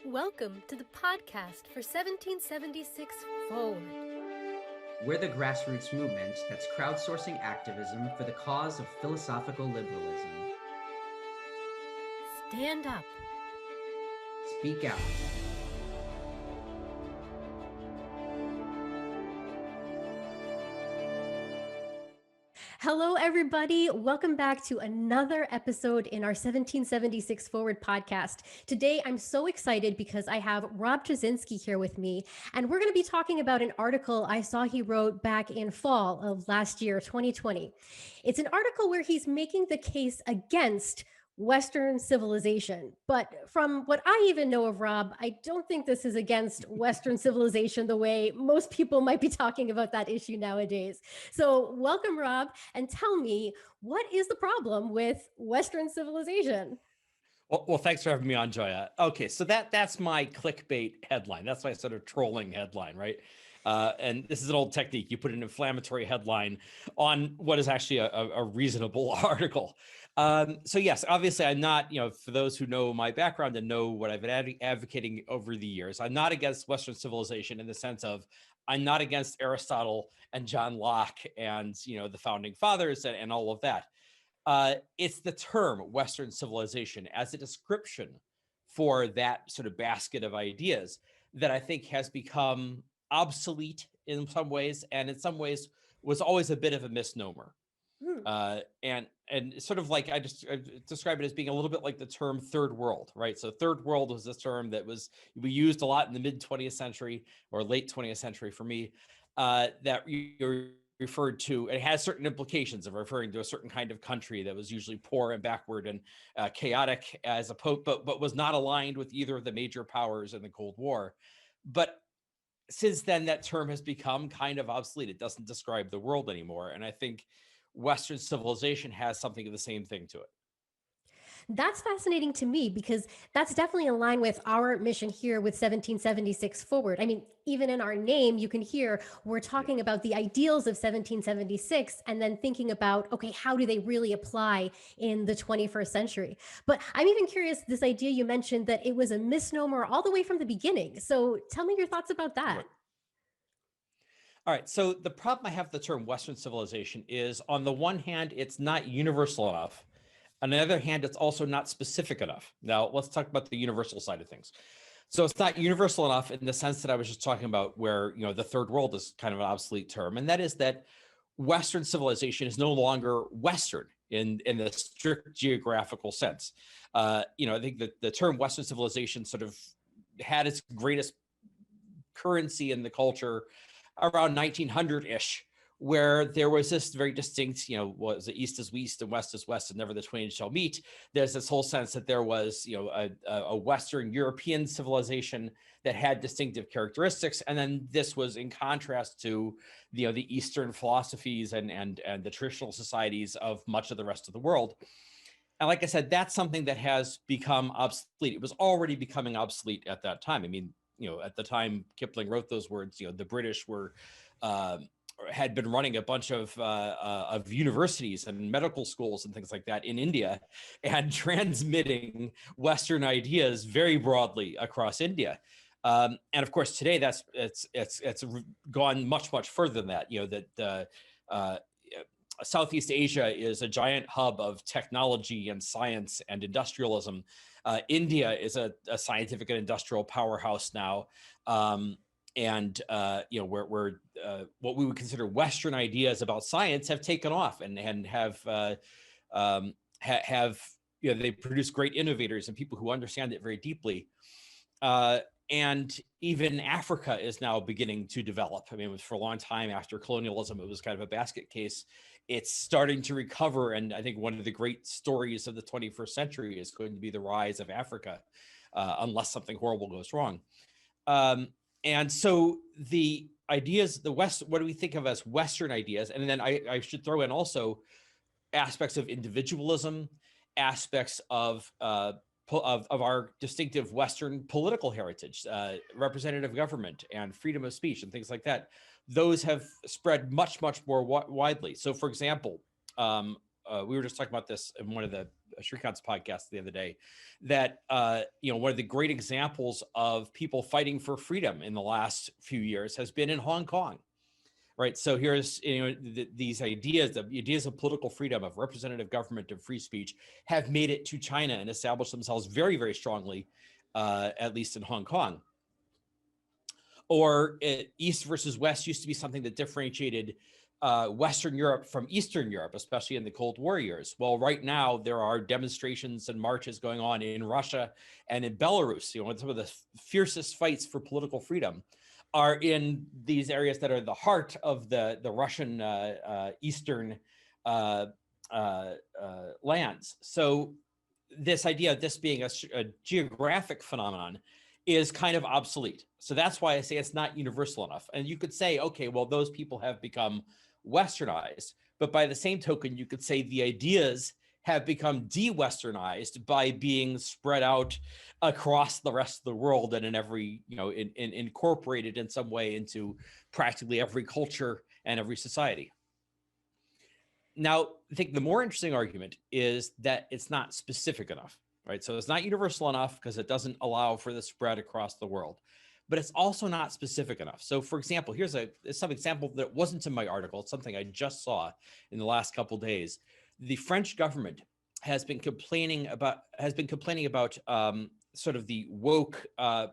Welcome to the podcast for 1776 Forward. We're the grassroots movement that's crowdsourcing activism for the cause of philosophical liberalism. Stand up. Speak out. Hello, everybody. Welcome back to another episode in our 1776 Forward podcast. Today, I'm so excited because I have Rob Tracinski here with me, and we're going to be talking about an article I saw he wrote back in fall of last year, 2020. It's an article where he's making the case against Western civilization. But from what I even know of Rob, I don't think this is against Western civilization the way most people might be talking about that issue nowadays. So welcome, Rob, and tell me, what is the problem with Western civilization? Well, thanks for having me on, Joia. Okay, so that's my clickbait headline. That's my sort of trolling headline, right? And this is an old technique. You put an inflammatory headline on what is actually a reasonable article. So yes, obviously I'm not, for those who know my background and know what I've been advocating over the years, I'm not against Western civilization in the sense of I'm not against Aristotle and John Locke and, the founding fathers and all of that. It's the term Western civilization as a description for that sort of basket of ideas that I think has become obsolete in some ways, and in some ways was always a bit of a misnomer. And sort of like I describe it as being a little bit like the term third world, right? So third world was this term that we used a lot in the mid 20th century or late 20th century for me, that you're referred to. It has certain implications of referring to a certain kind of country that was usually poor and backward and chaotic as opposed, but was not aligned with either of the major powers in the Cold War. But since then, that term has become kind of obsolete. It doesn't describe the world anymore. And I think Western civilization has something of the same thing to it. That's fascinating to me because that's definitely in line with our mission here with 1776 Forward. I mean, even in our name, you can hear we're talking about the ideals of 1776 and then thinking about, okay, how do they really apply in the 21st century? But I'm even curious, this idea you mentioned that it was a misnomer all the way from the beginning. So tell me your thoughts about that. Right. All right. So the problem I have with the term Western civilization is, on the one hand, it's not universal enough. On the other hand, it's also not specific enough. Now, let's talk about the universal side of things. So it's not universal enough in the sense that I was just talking about, where, the third world is kind of an obsolete term. And that is that Western civilization is no longer Western in the strict geographical sense. I think that the term Western civilization sort of had its greatest currency in the culture around 1900-ish, where there was this very distinct, was it East is West and West is West and never the twain shall meet. There's this whole sense that there was, a Western European civilization that had distinctive characteristics. And then this was in contrast to, the Eastern philosophies and the traditional societies of much of the rest of the world. And like I said, that's something that has become obsolete. It was already becoming obsolete at that time. I mean, at the time Kipling wrote those words, the British were, had been running a bunch of universities and medical schools and things like that in India, and transmitting Western ideas very broadly across India. And of course, today it's gone much further than that. Southeast Asia is a giant hub of technology and science and industrialism. India is a scientific and industrial powerhouse now. Where what we would consider Western ideas about science have taken off and have they produce great innovators and people who understand it very deeply. And even Africa is now beginning to develop. I mean, it was for a long time after colonialism, it was kind of a basket case. It's starting to recover. And I think one of the great stories of the 21st century is going to be the rise of Africa, unless something horrible goes wrong. And so the ideas, the West, what do we think of as Western ideas? And then I should throw in also aspects of individualism, aspects of our distinctive Western political heritage, representative government and freedom of speech and things like that. Those have spread much more widely. So for example, we were just talking about this in one of the Shrikant's podcasts the other day, that one of the great examples of people fighting for freedom in the last few years has been in Hong Kong. Right. So here's, these ideas, the ideas of political freedom, of representative government, of free speech, have made it to China and established themselves very, very strongly, at least in Hong Kong. Or East versus West used to be something that differentiated Western Europe from Eastern Europe, especially in the Cold War years. Well, right now there are demonstrations and marches going on in Russia and in Belarus. Some of the fiercest fights for political freedom are in these areas that are the heart of the Russian eastern lands. So this idea of this being a geographic phenomenon is kind of obsolete. So that's why I say it's not universal enough. And you could say, okay, well, those people have become Westernized, but by the same token, you could say the ideas have become de-Westernized by being spread out across the rest of the world and in every, incorporated in some way into practically every culture and every society. Now, I think the more interesting argument is that it's not specific enough, right? So it's not universal enough because it doesn't allow for the spread across the world, but it's also not specific enough. So for example, here's some example that wasn't in my article. It's something I just saw in the last couple of days. The French government has been complaining about sort of the woke,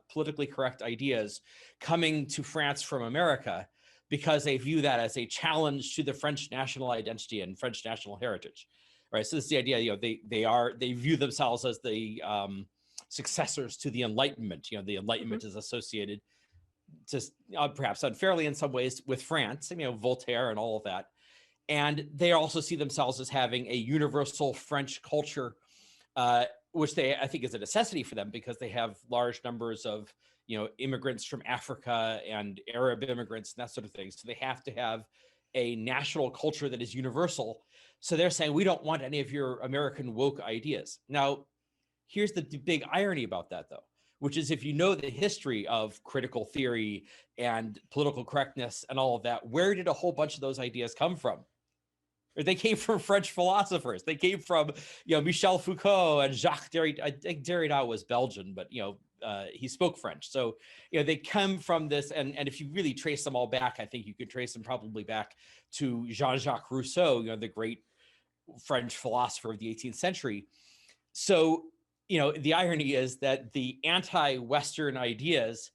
politically correct ideas coming to France from America, because they view that as a challenge to the French national identity and French national heritage, right? So this is the idea. They view themselves as the successors to the Enlightenment. The Enlightenment is associated, just perhaps unfairly in some ways, with France. Voltaire and all of that. And they also see themselves as having a universal French culture, which I think is a necessity for them because they have large numbers of, immigrants from Africa and Arab immigrants and that sort of thing. So they have to have a national culture that is universal. So they're saying, we don't want any of your American woke ideas. Now, here's the big irony about that, though, which is if you know the history of critical theory and political correctness and all of that, where did a whole bunch of those ideas come from? They came from French philosophers. They came from, Michel Foucault and Jacques Derrida. I think Derrida was Belgian, but, he spoke French. So, they come from this. And if you really trace them all back, I think you could trace them probably back to Jean-Jacques Rousseau, the great French philosopher of the 18th century. So, the irony is that the anti-Western ideas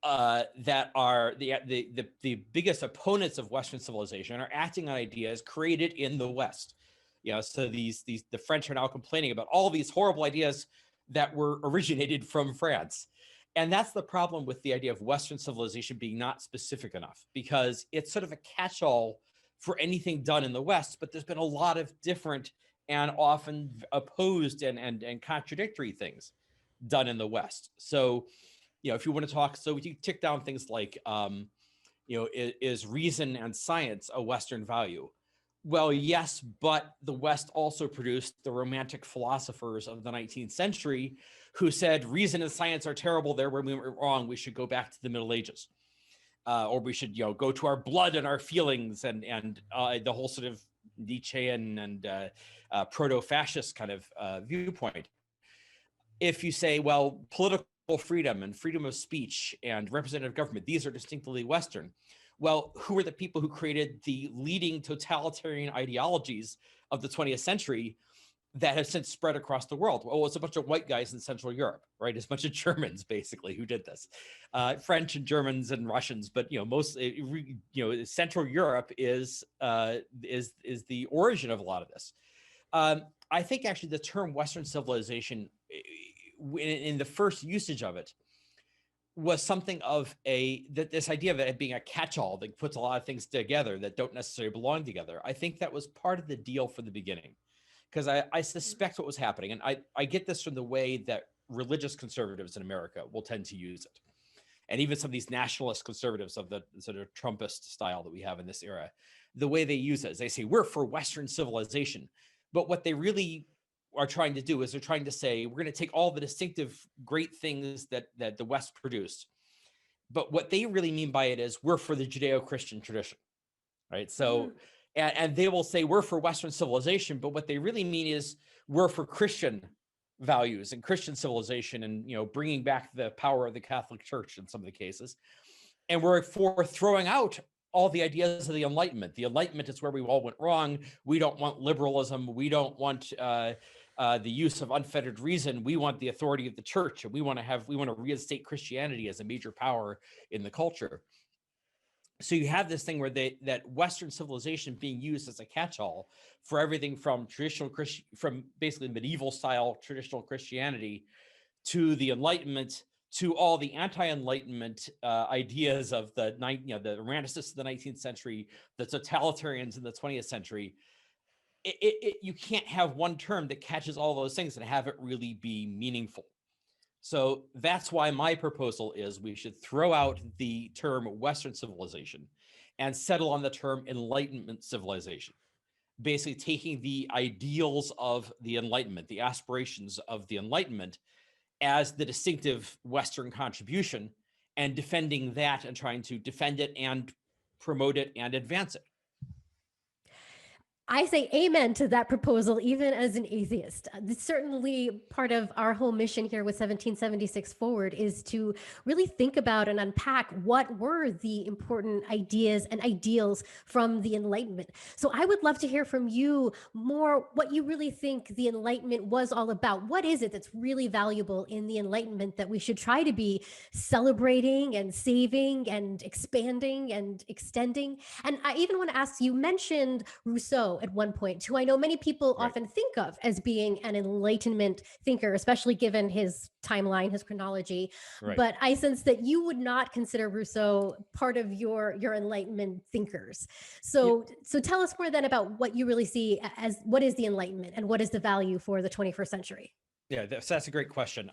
that are the biggest opponents of Western civilization are acting on ideas created in the West. So the French are now complaining about all these horrible ideas that were originated from France. And that's the problem with the idea of Western civilization being not specific enough, because it's sort of a catch-all for anything done in the West, but there's been a lot of different and often opposed and contradictory things done in the West. So, if you want to talk, so you tick down things like, is reason and science a Western value? Well, yes, but the West also produced the Romantic philosophers of the 19th century who said reason and science are terrible. They're where we were wrong. We should go back to the Middle Ages, or we should, go to our blood and our feelings and the whole sort of Nietzschean and proto-fascist kind of viewpoint. If you say, well, political freedom and freedom of speech and representative government, these are distinctly Western. Well, who are the people who created the leading totalitarian ideologies of the 20th century that have since spread across the world? Well, it's a bunch of white guys in Central Europe, right? It's a bunch of Germans, basically, who did this. French and Germans and Russians, but Central Europe is the origin of a lot of this. I think actually the term Western civilization, in the first usage of it, was something of this idea of it being a catch-all that puts a lot of things together that don't necessarily belong together. I think that was part of the deal from the beginning, because I suspect what was happening, and I get this from the way that religious conservatives in America will tend to use it. And even some of these nationalist conservatives of the sort of Trumpist style that we have in this era, the way they use it is they say, we're for Western civilization. But what they really are trying to do is they're trying to say, we're going to take all the distinctive great things that the West produced. But what they really mean by it is we're for the Judeo-Christian tradition, right? So and they will say we're for Western civilization, but what they really mean is we're for Christian values and Christian civilization, and bringing back the power of the Catholic Church in some of the cases. And we're for throwing out all the ideas of the Enlightenment. The Enlightenment is where we all went wrong. We don't want liberalism. We don't want the use of unfettered reason. We want the authority of the church, and we want to reinstate Christianity as a major power in the culture. So you have this thing where that Western civilization being used as a catch-all for everything from from basically medieval style traditional Christianity to the Enlightenment, to all the anti-Enlightenment ideas of the Romanticists of the 19th century, the totalitarians in the 20th century. You can't have one term that catches all those things and have it really be meaningful. So that's why my proposal is we should throw out the term Western civilization and settle on the term Enlightenment civilization, basically taking the ideals of the Enlightenment, the aspirations of the Enlightenment, as the distinctive Western contribution, and defending that and trying to defend it and promote it and advance it. I say amen to that proposal, even as an atheist. It's certainly part of our whole mission here with 1776 Forward is to really think about and unpack what were the important ideas and ideals from the Enlightenment. So I would love to hear from you more what you really think the Enlightenment was all about. What is it that's really valuable in the Enlightenment that we should try to be celebrating and saving and expanding and extending? And I even want to ask, you mentioned Rousseau at one point, who I know many people Right. often think of as being an Enlightenment thinker, especially given his timeline, his chronology. Right. But I sense that you would not consider Rousseau part of your Enlightenment thinkers. So tell us more then about what you really see as what is the Enlightenment and what is the value for the 21st century? Yeah, that's a great question.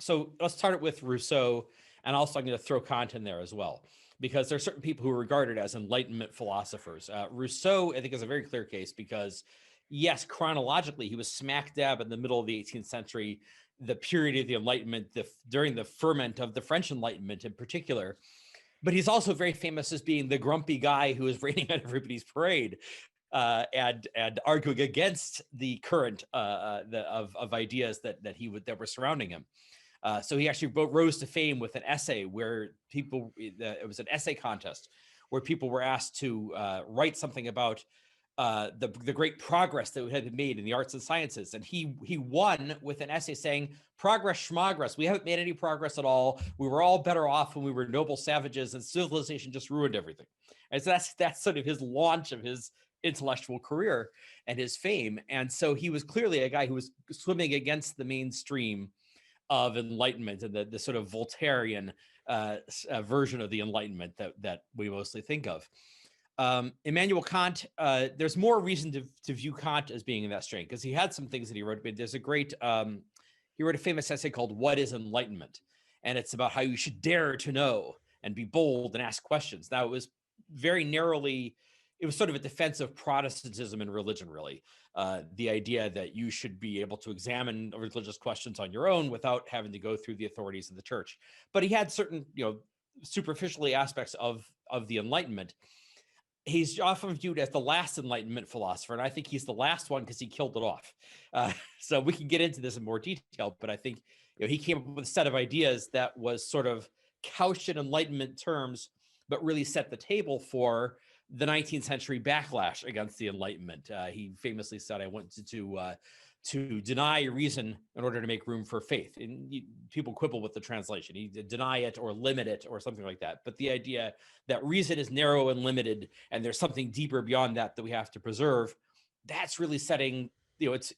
So let's start it with Rousseau, and also I'm going to throw Kant in there as well, because there are certain people who are regarded as Enlightenment philosophers. Rousseau, I think, is a very clear case because, yes, chronologically, he was smack dab in the middle of the 18th century, the period of the Enlightenment, during the ferment of the French Enlightenment in particular. But he's also very famous as being the grumpy guy who is raining on everybody's parade and arguing against the current of ideas that were surrounding him. So he actually rose to fame with an essay where it was an essay contest where people were asked to write something about the great progress that had been made in the arts and sciences. And he won with an essay saying, progress schmogress, we haven't made any progress at all. We were all better off when we were noble savages, and civilization just ruined everything. And so that's sort of his launch of his intellectual career and his fame. And so he was clearly a guy who was swimming against the mainstream of Enlightenment and the sort of Voltairean version of the Enlightenment that we mostly think of. Immanuel Kant, there's more reason to view Kant as being in that strain, because he had some things that he wrote. But there's he wrote a famous essay called "What is Enlightenment?" And it's about how you should dare to know and be bold and ask questions. Now, it was very narrowly, it was sort of a defense of Protestantism and religion, really. The idea that you should be able to examine religious questions on your own without having to go through the authorities of the church. But he had certain, superficially aspects of the Enlightenment. He's often viewed as the last Enlightenment philosopher, and I think he's the last one because he killed it off. So we can get into this in more detail, but I think he came up with a set of ideas that was sort of couched in Enlightenment terms, but really set the table for the 19th century backlash against the Enlightenment. He famously said, "I wanted to deny reason in order to make room for faith." And people quibble with the translation. He deny it or limit it or something like that. But the idea that reason is narrow and limited, and there's something deeper beyond that we have to preserve, that's really setting, it's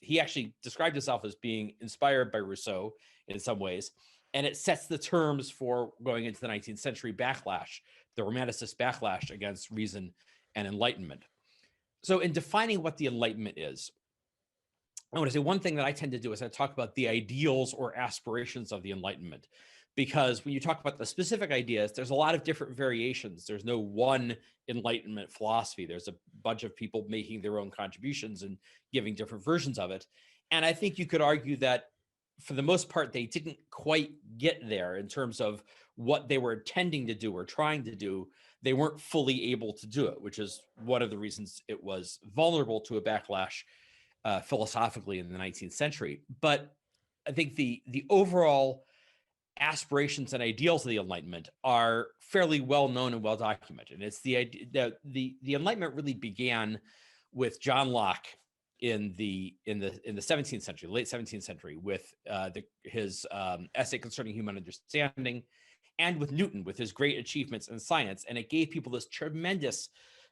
he actually described himself as being inspired by Rousseau in some ways. And it sets the terms for going into the 19th century backlash, the Romanticist backlash against reason and Enlightenment. So in defining what the Enlightenment is, I want to say one thing that I tend to do is I talk about the ideals or aspirations of the Enlightenment, because when you talk about the specific ideas, there's a lot of different variations. There's no one Enlightenment philosophy. There's a bunch of people making their own contributions and giving different versions of it. And I think you could argue that for the most part, they didn't quite get there in terms of what they were intending to do or trying to do. they weren't fully able to do it, which is one of the reasons it was vulnerable to a backlash philosophically in the 19th century. But I think the overall aspirations and ideals of the Enlightenment are fairly well known and well documented. And it's the idea that the Enlightenment really began with John Locke in the 17th century, late 17th century, with his essay concerning human understanding, and with Newton with his great achievements in science. And it gave people this tremendous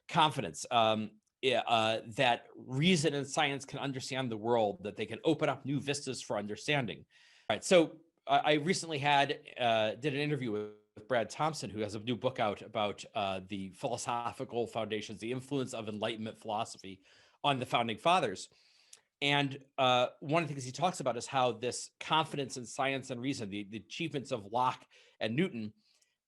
confidence that reason and science can understand the world, that they can open up new vistas for understanding. All right, so I recently did an interview with Brad Thompson, who has a new book out about the philosophical foundations, the influence of Enlightenment philosophy on the founding fathers. And one of the things he talks about is how this confidence in science and reason, the achievements of Locke and Newton,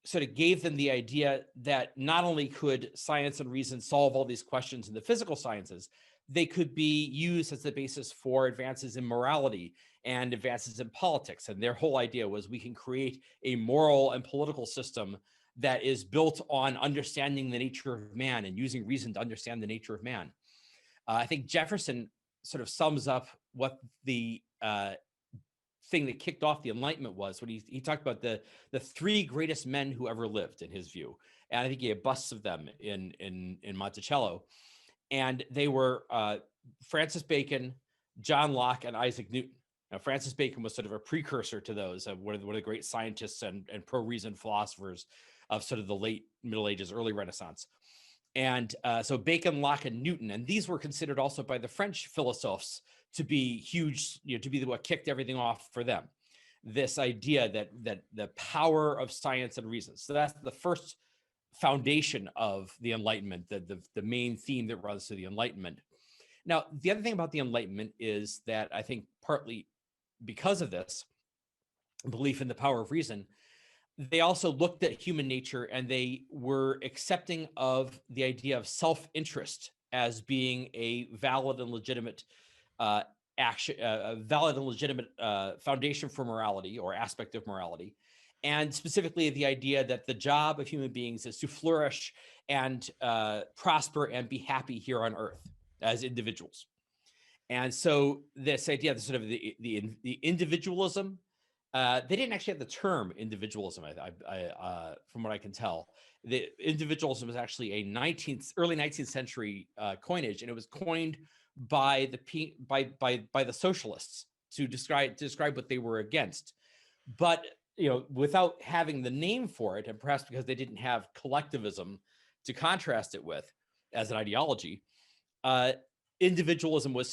sort of gave them the idea that not only could science and reason solve all these questions in the physical sciences, they could be used as the basis for advances in morality and advances in politics. And their whole idea was we can create a moral and political system that is built on understanding the nature of man and using reason to understand the nature of man. I think Jefferson sort of sums up what the thing that kicked off the Enlightenment was when he talked about the three greatest men who ever lived, in his view. And I think he had busts of them in Monticello. And they were Francis Bacon, John Locke, and Isaac Newton. Now, Francis Bacon was sort of a precursor to those, one of the great scientists and pro-reason philosophers of sort of the late Middle Ages, early Renaissance. And so Bacon, Locke, and Newton, and these were considered also by the French philosophers to be huge, to be what kicked everything off for them. This idea that the power of science and reason. So that's the first foundation of the Enlightenment, the main theme that runs through the Enlightenment. Now, the other thing about the Enlightenment is that I think partly because of this belief in the power of reason, they also looked at human nature and they were accepting of the idea of self-interest as being a valid and legitimate action, a valid and legitimate foundation for morality or aspect of morality. And specifically the idea that the job of human beings is to flourish and prosper and be happy here on earth as individuals. And so this idea, the sort of the individualism, they didn't actually have the term individualism, from what I can tell. The individualism was actually a early 19th century coinage, and it was coined by the socialists to describe what they were against. But without having the name for it, and perhaps because they didn't have collectivism to contrast it with as an ideology, individualism was a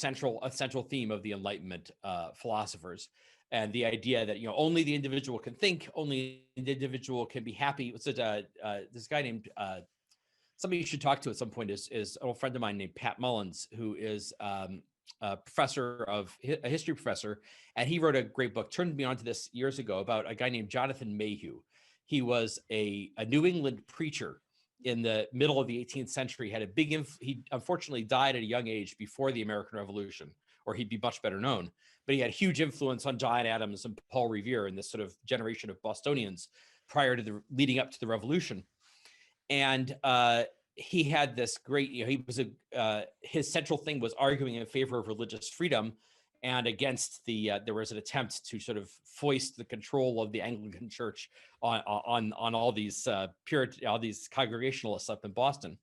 central theme of the Enlightenment philosophers. And the idea that only the individual can think, only the individual can be happy. So this guy named somebody you should talk to at some point is an old friend of mine named Pat Mullins, who is a history professor, and he wrote a great book. Turned me on to this years ago about a guy named Jonathan Mayhew. He was a New England preacher in the middle of the 18th century. Had a big he unfortunately died at a young age before the American Revolution, or he'd be much better known. But he had huge influence on John Adams and Paul Revere and this sort of generation of Bostonians prior to leading up to the Revolution. And he had this great, he was his central thing was arguing in favor of religious freedom and against there was an attempt to sort of foist the control of the Anglican Church on all these all these Congregationalists up in Boston.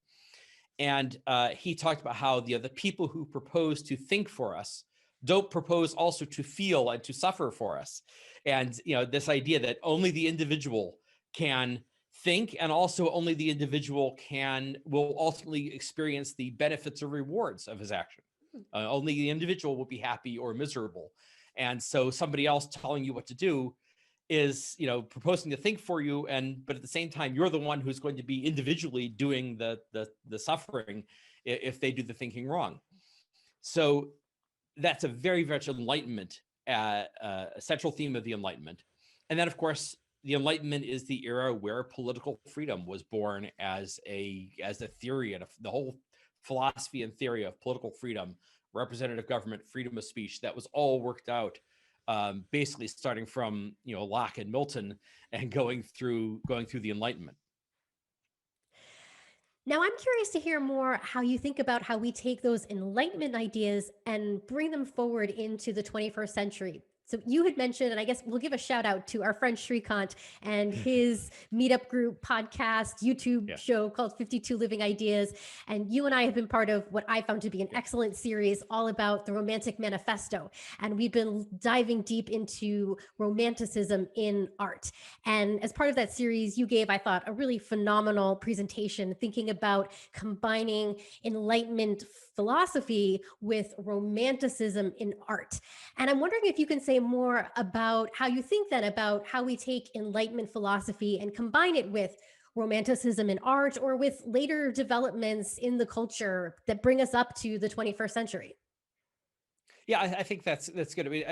And he talked about how the people who propose to think for us don't propose also to feel and to suffer for us. And this idea that only the individual can think, and also only the individual will ultimately experience the benefits or rewards of his action. Only the individual will be happy or miserable. And so somebody else telling you what to do is proposing to think for you, but at the same time you're the one who's going to be individually doing the suffering if they do the thinking wrong. So that's a very much Enlightenment, a central theme of the Enlightenment. And then of course the Enlightenment is the era where political freedom was born as a theory, and the whole philosophy and theory of political freedom, representative government, freedom of speech, that was all worked out basically starting from Locke and Milton and going through the Enlightenment. Now, I'm curious to hear more how you think about how we take those Enlightenment ideas and bring them forward into the 21st century. So you had mentioned, and I guess we'll give a shout out to our friend Shrikant and his meetup group podcast, YouTube Yeah. show called 52 Living Ideas. And you and I have been part of what I found to be an excellent series all about the Romantic Manifesto. And we've been diving deep into romanticism in art. And as part of that series, you gave, I thought, a really phenomenal presentation thinking about combining Enlightenment philosophy with romanticism in art. And I'm wondering if you can say more about how you think then about how we take Enlightenment philosophy and combine it with romanticism in art or with later developments in the culture that bring us up to the 21st century. Yeah, I think that's good. I mean,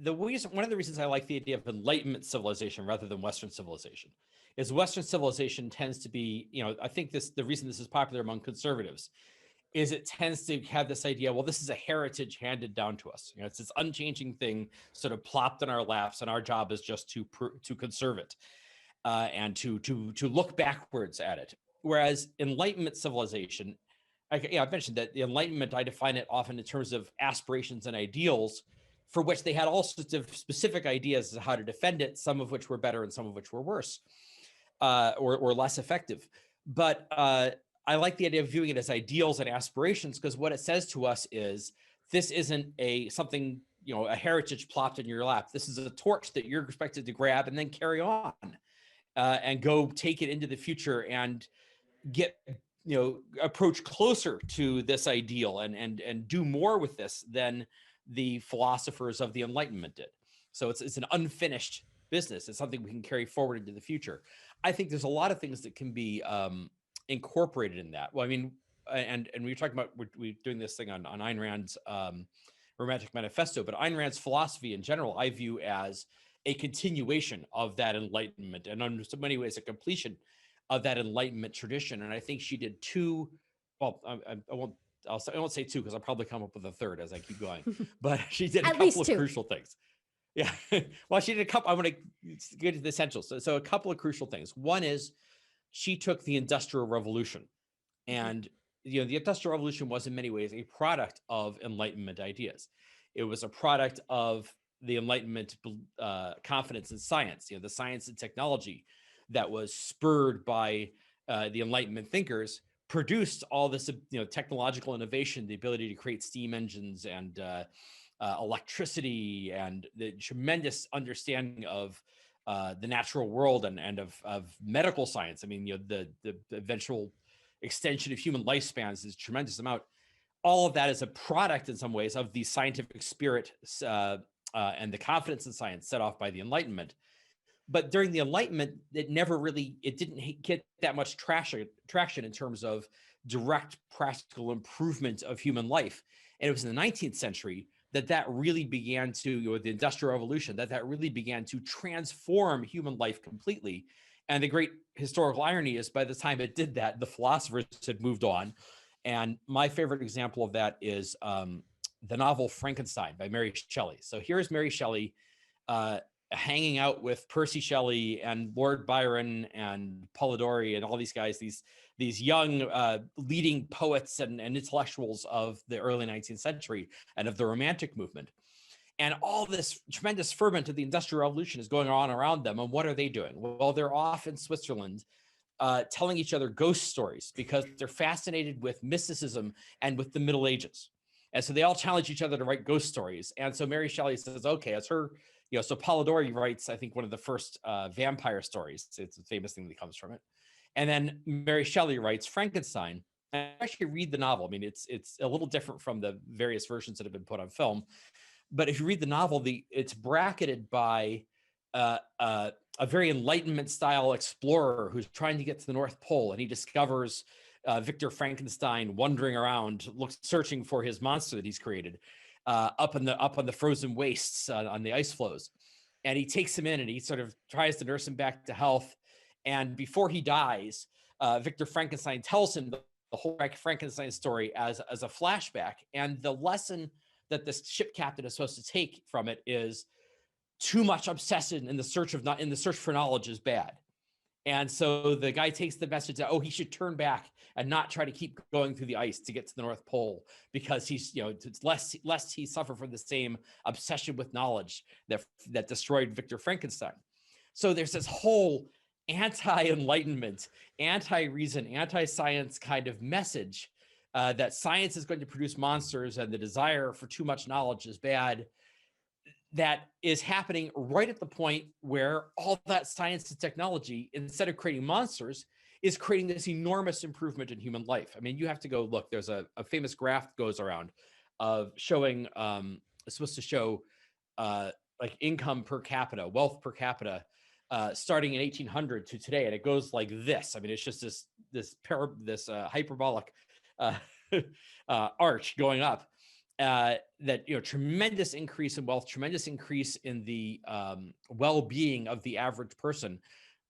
one of the reasons I like the idea of Enlightenment civilization rather than Western civilization is Western civilization tends to be, I think the reason this is popular among conservatives is it tends to have this idea, well, this is a heritage handed down to us. It's this unchanging thing sort of plopped in our laps, and our job is just to conserve it and to look backwards at it. Whereas Enlightenment civilization, I've mentioned that the Enlightenment, I define it often in terms of aspirations and ideals for which they had all sorts of specific ideas as to how to defend it, some of which were better and some of which were worse or less effective. But I like the idea of viewing it as ideals and aspirations, because what it says to us is this isn't a heritage plopped in your lap. This is a torch that you're expected to grab and then carry on and go take it into the future and get approach closer to this ideal and do more with this than the philosophers of the Enlightenment did. So it's an unfinished business. It's something we can carry forward into the future. I think there's a lot of things that can be incorporated in that. Well, I mean, and we were talking about we're doing this thing on Ayn Rand's Romantic Manifesto, but Ayn Rand's philosophy in general, I view as a continuation of that Enlightenment, and in so many ways a completion of that Enlightenment tradition. And I think she did two. Well, I won't say two because I'll probably come up with a third as I keep going. But she did a At couple least of two. crucial things. Yeah. Well, she did a couple. I want to get to the essentials. So a couple of crucial things. One is she took the Industrial Revolution, and the Industrial Revolution was in many ways a product of Enlightenment ideas. It was a product of the Enlightenment confidence in science. The science and technology that was spurred by the Enlightenment thinkers produced all this, technological innovation, the ability to create steam engines and electricity, and the tremendous understanding of the natural world and of medical science. I mean, the eventual extension of human lifespans is a tremendous amount. All of that is a product in some ways of the scientific spirit and the confidence in science set off by the Enlightenment. But during the Enlightenment, it didn't get that much traction in terms of direct practical improvement of human life. And it was in the 19th century that really began to, the Industrial Revolution, that really began to transform human life completely. And the great historical irony is by the time it did that, the philosophers had moved on. And my favorite example of that is the novel Frankenstein by Mary Shelley. So here's Mary Shelley hanging out with Percy Shelley and Lord Byron and Polidori and all these guys, these young leading poets and intellectuals of the early 19th century and of the Romantic movement. And all this tremendous ferment of the Industrial Revolution is going on around them. And what are they doing? Well, they're off in Switzerland telling each other ghost stories because they're fascinated with mysticism and with the Middle Ages. And so they all challenge each other to write ghost stories. And so Mary Shelley says, okay, it's her, so Polidori writes, I think, one of the first vampire stories. It's a famous thing that comes from it. And then Mary Shelley writes Frankenstein. And I actually read the novel. I mean, it's a little different from the various versions that have been put on film. But if you read the novel, it's bracketed by a very Enlightenment style explorer who's trying to get to the North Pole, and he discovers Victor Frankenstein wandering around, searching for his monster that he's created up on the frozen wastes on the ice floes. And he takes him in and he sort of tries to nurse him back to health. And before he dies, Victor Frankenstein tells him the whole Frankenstein story as a flashback. And the lesson that this ship captain is supposed to take from it is too much obsession in the search for knowledge is bad. And so the guy takes the message that, oh, he should turn back and not try to keep going through the ice to get to the North Pole, because he's, it's lest he suffer from the same obsession with knowledge that destroyed Victor Frankenstein. So there's this whole anti-enlightenment, anti-reason, anti-science kind of message that science is going to produce monsters and the desire for too much knowledge is bad, that is happening right at the point where all that science and technology, instead of creating monsters, is creating this enormous improvement in human life. I mean, you have to go look. There's a famous graph that goes around of showing, it's supposed to show like income per capita, wealth per capita, starting in 1800 to today, and it goes like this. I mean, it's just this hyperbolic arch going up. That tremendous increase in wealth, tremendous increase in the well-being of the average person.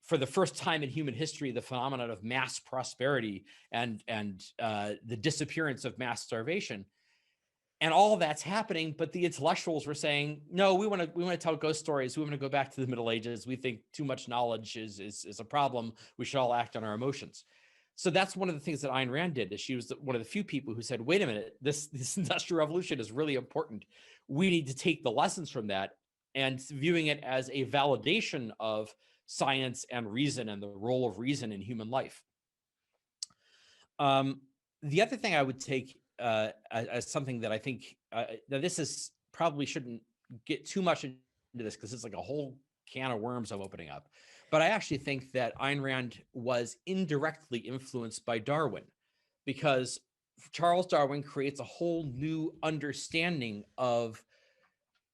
For the first time in human history, the phenomenon of mass prosperity and the disappearance of mass starvation, and all of that's happening. But the intellectuals were saying, no, we want to tell ghost stories. We want to go back to the Middle Ages. We think too much knowledge is a problem. We should all act on our emotions. So that's one of the things that Ayn Rand did, is she was one of the few people who said, wait a minute, this industrial revolution is really important. We need to take the lessons from that, and viewing it as a validation of science and reason and the role of reason in human life. The other thing I would take as something that I think, now this is probably shouldn't get too much into this because it's like a whole can of worms I'm opening up. But I actually think that Ayn Rand was indirectly influenced by Darwin, because Charles Darwin creates a whole new understanding of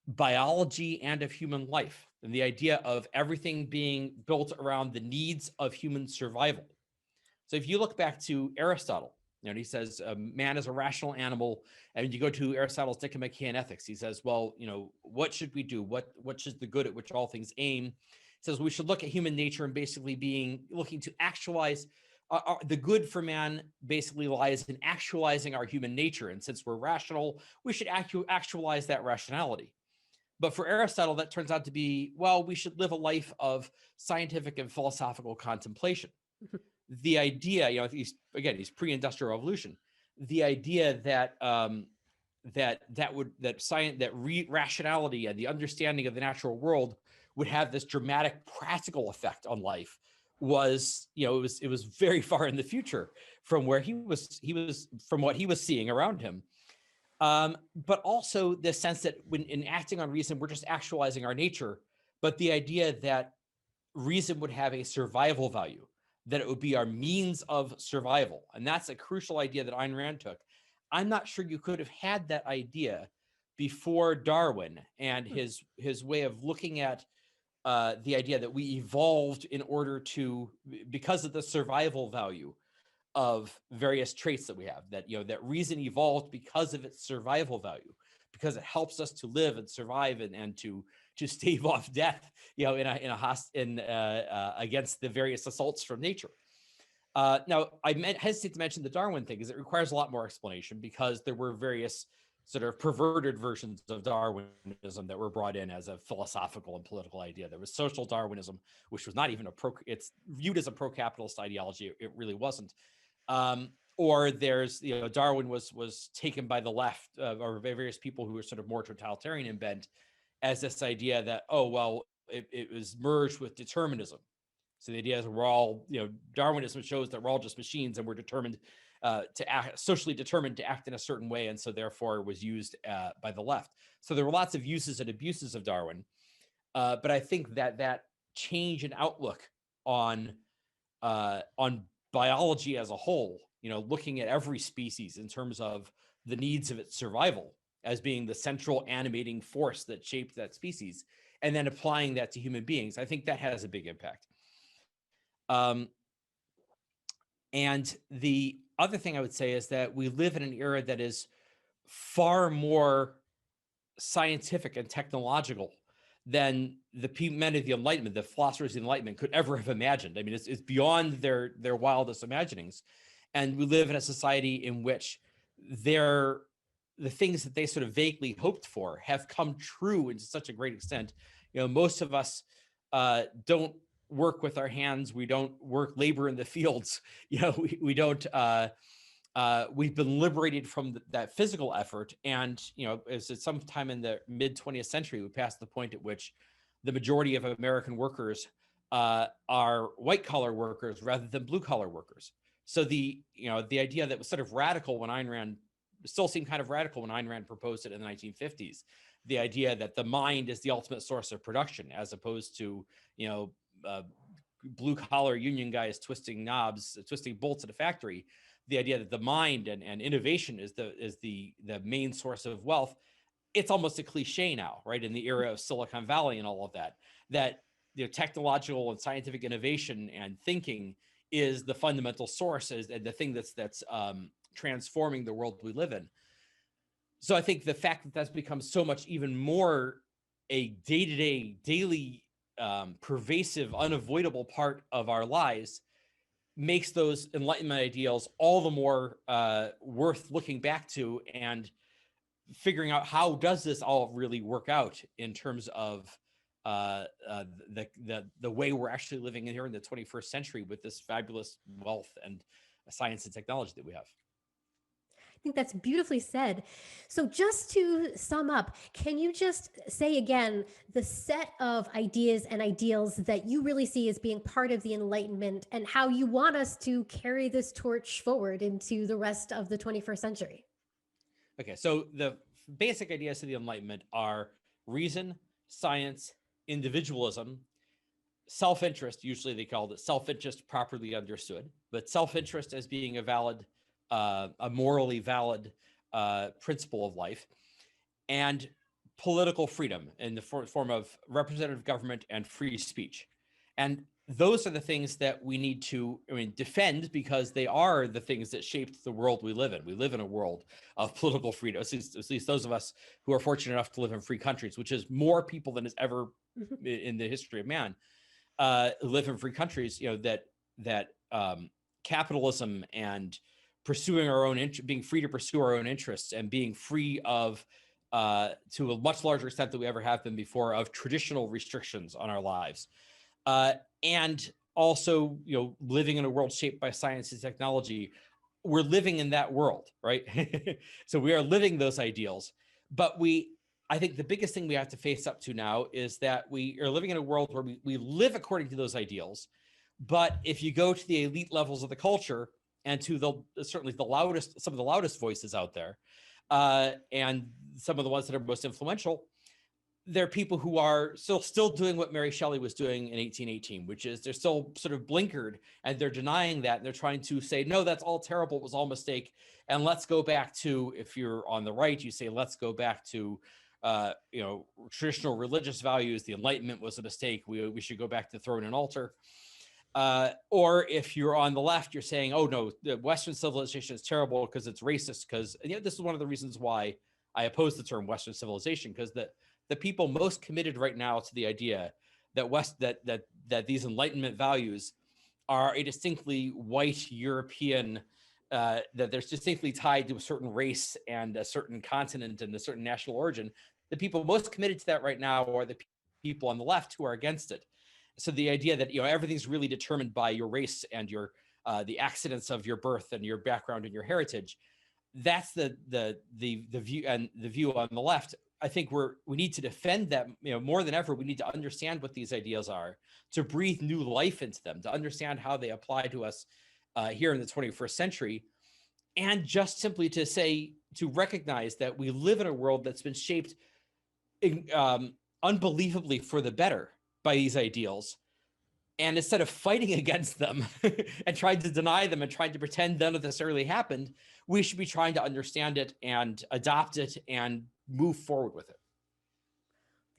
biology and of human life, and the idea of everything being built around the needs of human survival. So if you look back to Aristotle, he says man is a rational animal, and you go to Aristotle's Nicomachean Ethics, he says, well, what should we do? What should the good at which all things aim? He says we should look at human nature and basically looking to actualize the good for man. Basically lies in actualizing our human nature, and since we're rational, we should actualize that rationality. But for Aristotle, that turns out to be, well, we should live a life of scientific and philosophical contemplation. The idea, he's pre-industrial revolution. The idea that rationality and the understanding of the natural world would have this dramatic practical effect on life was, it was very far in the future from where he was from what he was seeing around him. But also the sense that when in acting on reason, we're just actualizing our nature, but the idea that reason would have a survival value, that it would be our means of survival. And that's a crucial idea that Ayn Rand took. I'm not sure you could have had that idea before Darwin and his way of looking at the idea that we evolved in order to, because of the survival value of various traits that we have, that that reason evolved because of its survival value, because it helps us to live and survive and to stave off death, against the various assaults from nature. Now, I hesitate to mention the Darwin thing because it requires a lot more explanation, because there were various sort of perverted versions of Darwinism that were brought in as a philosophical and political idea. There was social Darwinism, which was not even it's viewed as a pro-capitalist ideology. It really wasn't. Or there's, Darwin was taken by the left or various people who were sort of more totalitarian in bent as this idea that, oh, well, it was merged with determinism. So the idea is we're all, Darwinism shows that we're all just machines and we're determined to act, socially determined to act in a certain way. And so therefore it was used by the left. So there were lots of uses and abuses of Darwin. But I think that change in outlook on biology as a whole, looking at every species in terms of the needs of its survival as being the central animating force that shaped that species, and then applying that to human beings, I think that has a big impact. And the other thing I would say is that we live in an era that is far more scientific and technological than the men of the Enlightenment, the philosophers of the Enlightenment, could ever have imagined. I mean, it's beyond their wildest imaginings. And we live in a society in which the things that they sort of vaguely hoped for have come true to such a great extent. Most of us don't work with our hands. We don't work labor in the fields. We don't. We've been liberated from that physical effort, and as at some time in the mid 20th century, we passed the point at which the majority of American workers are white collar workers rather than blue collar workers. So the idea that was sort of radical when Ayn Rand still seemed kind of radical when Ayn Rand proposed it in the 1950s. The idea that the mind is the ultimate source of production, as opposed to blue collar union guys twisting knobs, twisting bolts at a factory. The idea that the mind and innovation is the main source of wealth. It's almost a cliche now, right? In the era of Silicon Valley and all of that, technological and scientific innovation and thinking is the fundamental source, and the thing that's transforming the world we live in. So I think the fact that that's become so much even more a day-to-day, daily, pervasive, unavoidable part of our lives makes those Enlightenment ideals all the more worth looking back to and figuring out how does this all really work out in terms of the way we're actually living in here in the 21st century with this fabulous wealth and science and technology that we have. I think that's beautifully said. So just to sum up, can you just say again the set of ideas and ideals that you really see as being part of the Enlightenment and how you want us to carry this torch forward into the rest of the 21st century? Okay, so the basic ideas of the Enlightenment are reason, science, individualism, self-interest. Usually they called it self-interest properly understood, but self-interest as being a valid, a morally valid principle of life, and political freedom in the form of representative government and free speech. And those are the things that we need to, defend, because they are the things that shaped the world we live in. We live in a world of political freedom, at least those of us who are fortunate enough to live in free countries, which is more people than is ever in the history of man, live in free countries. That capitalism and pursuing our own being free to pursue our own interests and being free of, to a much larger extent than we ever have been before, of traditional restrictions on our lives. And also, living in a world shaped by science and technology. We're living in that world, right? So we are living those ideals. But I think the biggest thing we have to face up to now is that we are living in a world where we live according to those ideals. But if you go to the elite levels of the culture and to certainly some of the loudest voices out there, and some of the ones that are most influential, there are people who are still doing what Mary Shelley was doing in 1818, which is they're still sort of blinkered and they're denying that. And they're trying to say, no, that's all terrible. It was all a mistake. And let's go back to, if you're on the right, you say, let's go back to, traditional religious values. The Enlightenment was a mistake. We should go back to throne and altar. Or if you're on the left, you're saying, oh no, the Western civilization is terrible because it's racist. Because this is one of the reasons why I oppose the term Western civilization, because the people most committed right now to the idea that that these Enlightenment values are a distinctly white European, that they're distinctly tied to a certain race and a certain continent and a certain national origin. The people most committed to that right now are the people on the left who are against it. So the idea that everything's really determined by your race and your the accidents of your birth and your background and your heritage, that's the view, and the view on the left. I think we need to defend that, more than ever. We need to understand what these ideas are, to breathe new life into them, to understand how they apply to us here in the 21st century, and just simply to recognize that we live in a world that's been shaped unbelievably for the better by these ideals. And instead of fighting against them and trying to deny them and trying to pretend none of this really happened, we should be trying to understand it and adopt it and move forward with it.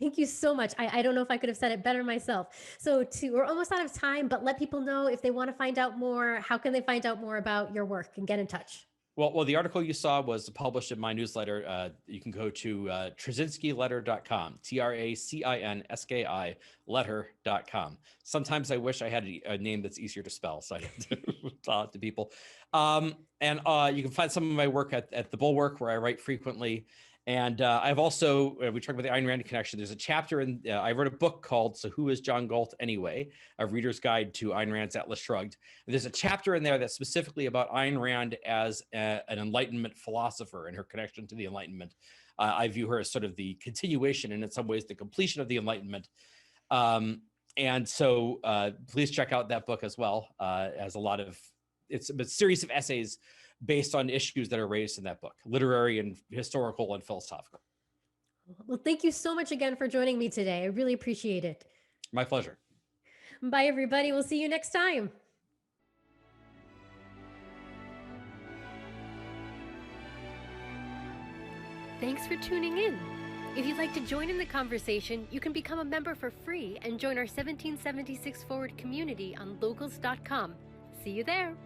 Thank you so much. I don't know if I could have said it better myself. So we're almost out of time, but let people know if they want to find out more, how can they find out more about your work and get in touch? Well, the article you saw was published in my newsletter. You can go to tracinskiletter.com, TRACINSKI letter.com. Sometimes I wish I had a name that's easier to spell, so I don't talk to people. And you can find some of my work at The Bulwark, where I write frequently. And I've also, we talked about the Ayn Rand connection. There's a chapter in, I wrote a book called So Who is John Galt Anyway? A Reader's Guide to Ayn Rand's Atlas Shrugged. And there's a chapter in there that's specifically about Ayn Rand as an Enlightenment philosopher and her connection to the Enlightenment. I view her as sort of the continuation and in some ways the completion of the Enlightenment. And so please check out that book as well. As a lot of, it's a series of essays based on issues that are raised in that book, literary and historical and philosophical. Well, thank you so much again for joining me today. I really appreciate it. My pleasure. Bye, everybody. We'll see you next time. Thanks for tuning in. If you'd like to join in the conversation, you can become a member for free and join our 1776 Forward community on locals.com. See you there.